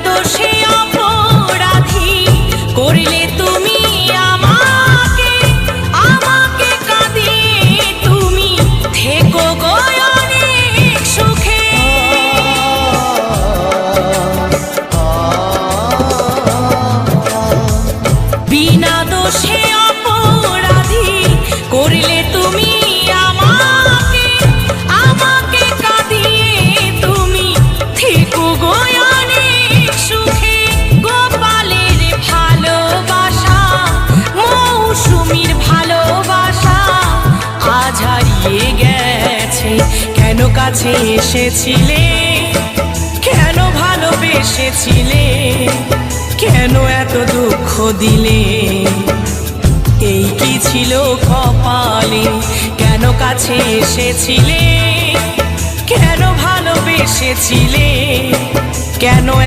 দোষে অপরাধী করিলে তুমি আমাকে, আমাকে কাঁদিয়ে তুমি থেকো গো অনেক সুখে। বিনা দোষে অপরাধী করিলে তুমি আমাকে, আমাকে কাঁদিয়ে তুমি থেকো গো অনেক সুখে। গোপালের ভালোবাসা, মৌসুমীর ভালোবাসা আজ হারিয়ে গেছে। কেন কাছে এসেছিলে, কেন ভালোবেসেছিলে, কেন এত দুঃখ দিলে? এই কি ছিল কপালে? কেন কাছে এসেছিলে, কেন ভালোবেসেছিলে, কেন